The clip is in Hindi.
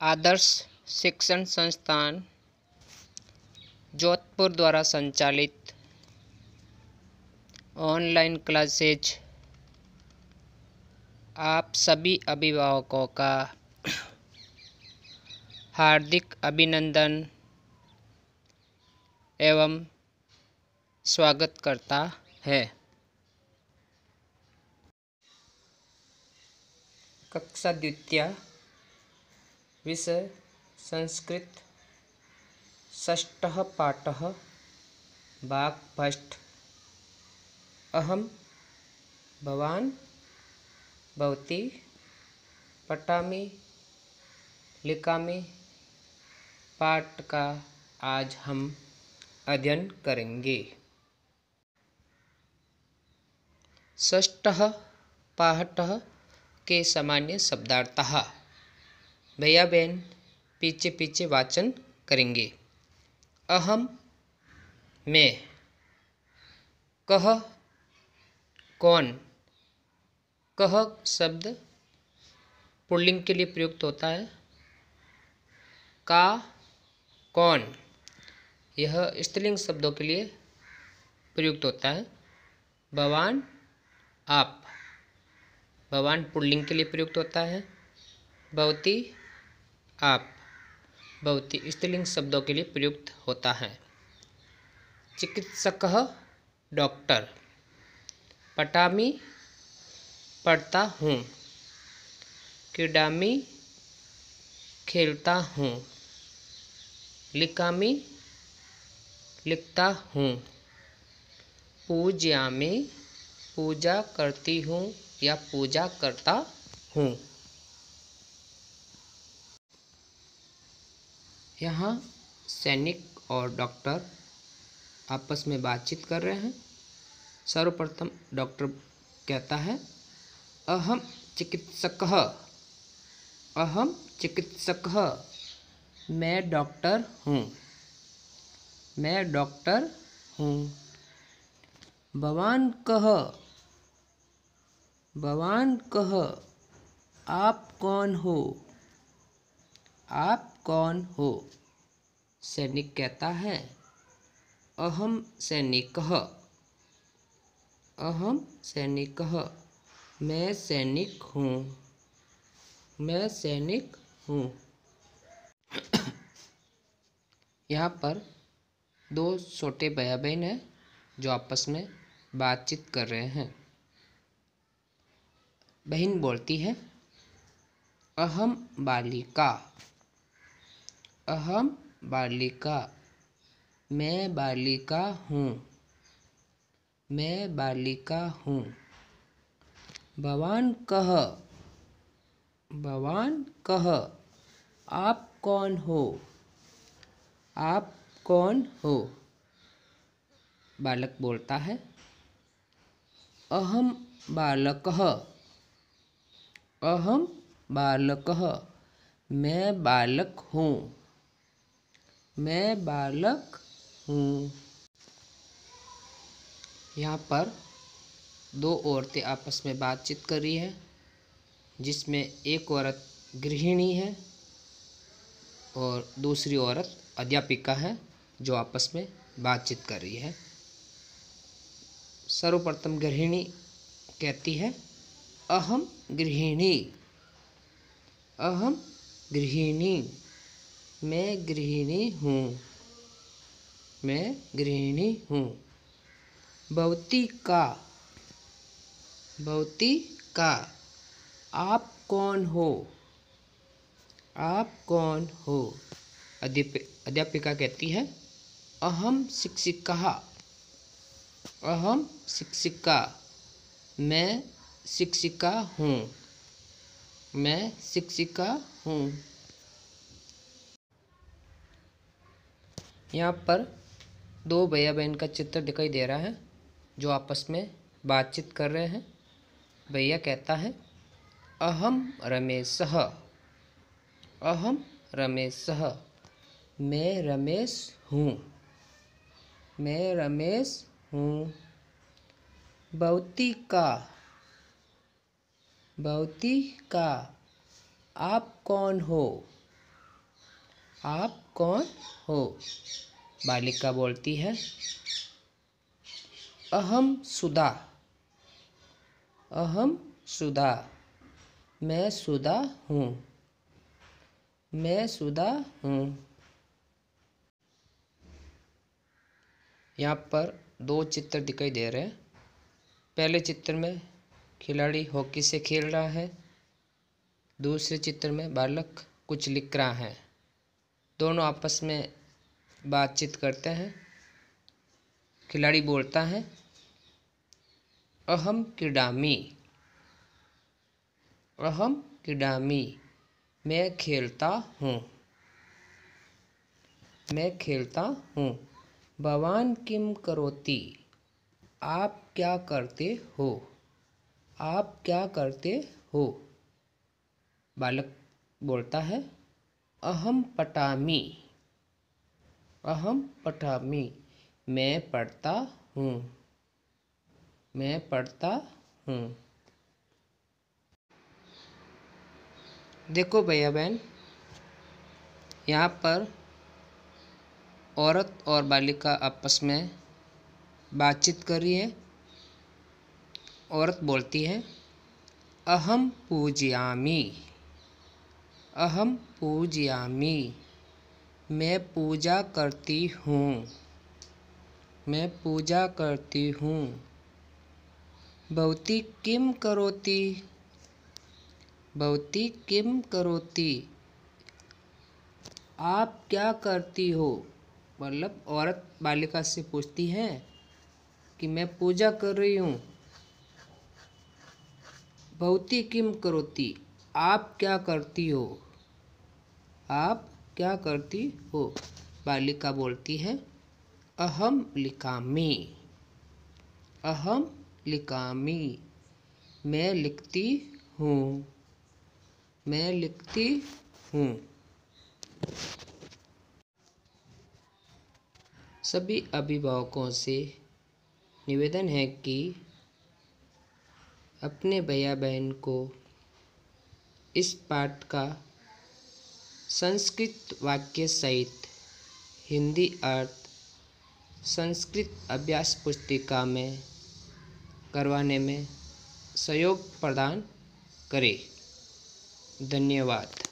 आदर्श शिक्षण संस्थान जोधपुर द्वारा संचालित ऑनलाइन क्लासेज आप सभी अभिभावकों का हार्दिक अभिनंदन एवं स्वागत करता है। कक्षा द्वितीय विषय संस्कृत षष्ठः पाठः भाग फर्स्ट। अहं भवान् भवती पठामि लिखामि पाठ का आज हम अध्ययन करेंगे। षष्ठः पाठः के सामान्य शब्दार्थः। भैया बहन पीछे पीछे वाचन करेंगे। अहम मैं, कह कौन, कह शब्द पुल्लिंग के लिए प्रयुक्त होता है। का कौन यह स्त्रीलिंग शब्दों के लिए प्रयुक्त होता है। भवान आप, भवान पुल्लिंग के लिए प्रयुक्त होता है। भवती आप, भवती स्त्रीलिंग शब्दों के लिए प्रयुक्त होता है। चिकित्सकः डॉक्टर। पठामि पढ़ता हूँ। क्रीडामि खेलता हूँ। लिखामि लिखता हूँ। पूजयामि पूजा करती हूँ या पूजा करता हूँ। यहाँ सैनिक और डॉक्टर आपस में बातचीत कर रहे हैं। सर्वप्रथम डॉक्टर कहता है अहम चिकित्सकः, अहम चिकित्सकः, मैं डॉक्टर हूँ, मैं डॉक्टर हूँ। भवान कः, भवान कः, आप कौन हो, आप कौन हो। सैनिक कहता है अहम सैनिकः, अहम सैनिकः, मैं सैनिक हूँ, मैं सैनिक हूँ। यहाँ पर दो छोटे भैया बहन हैं जो आपस में बातचीत कर रहे हैं। बहन बोलती है अहम बालिका, अहम बालिका, मैं बालिका हूँ, मैं बालिका हूँ। भवान कः, भवान कः, आप कौन हो, आप कौन हो। बालक बोलता है अहम बालकः, अहम बालकः, मैं बालक हूँ, मैं बालक हूँ। यहाँ पर दो औरतें आपस में बातचीत कर रही है जिसमें एक औरत गृहिणी है और दूसरी औरत अध्यापिका है जो आपस में बातचीत कर रही है। सर्वप्रथम गृहिणी कहती है अहम गृहिणी, अहम गृहिणी, मैं गृहिणी हूँ, मैं गृहिणी हूँ। भवती का, भवती का, आप कौन हो, आप कौन हो। अध्यापिका कहती है अहम शिक्षिका, अहम शिक्षिका, मैं शिक्षिका हूँ, मैं शिक्षिका हूँ। यहाँ पर दो भैया बहन का चित्र दिखाई दे रहा है जो आपस में बातचीत कर रहे हैं। भैया कहता है अहम रमेशः, अहम रमेशः, मैं रमेश हूँ, मैं रमेश हूँ। भवती का, भवती का, आप कौन हो, आप कौन हो? बालिका बोलती है, अहम सुधा। अहम सुधा, मैं सुधा हूँ। मैं सुधा हूँ। यहाँ पर दो चित्र दिखाई दे रहे हैं। पहले चित्र में खिलाड़ी हॉकी से खेल रहा है। दूसरे चित्र में बालक कुछ लिख रहा है। दोनों आपस में बातचीत करते हैं। खिलाड़ी बोलता है, अहम क्रीडामि। अहम क्रीडामि, मैं खेलता हूँ। मैं खेलता हूँ। भवान किम करोति, आप क्या करते हो? आप क्या करते हो? बालक बोलता है, अहम पठामि। अहम पठामि, मैं पढ़ता हूँ। मैं पढ़ता हूँ। देखो भैया बहन, यहाँ पर औरत और बालिका आपस में बातचीत कर रही है। औरत बोलती है, अहम पूजयामि। अहम पूजयामि, मैं पूजा करती हूँ। मैं पूजा करती हूँ। भवती किम करोति। भवती किम करोति, आप क्या करती हो? मतलब औरत बालिका से पूछती है कि मैं पूजा कर रही हूँ। भवती किम करोति, आप क्या करती हो? आप क्या करती हो? बालिका बोलती है, अहम लिखामि। अहम लिखामि, मैं लिखती हूँ। मैं लिखती हूँ। सभी अभिभावकों से निवेदन है कि अपने भैया बहन को इस पाठ का संस्कृत वाक्य सहित हिंदी अर्थ संस्कृत अभ्यास पुस्तिका में करवाने में सहयोग प्रदान करें। धन्यवाद।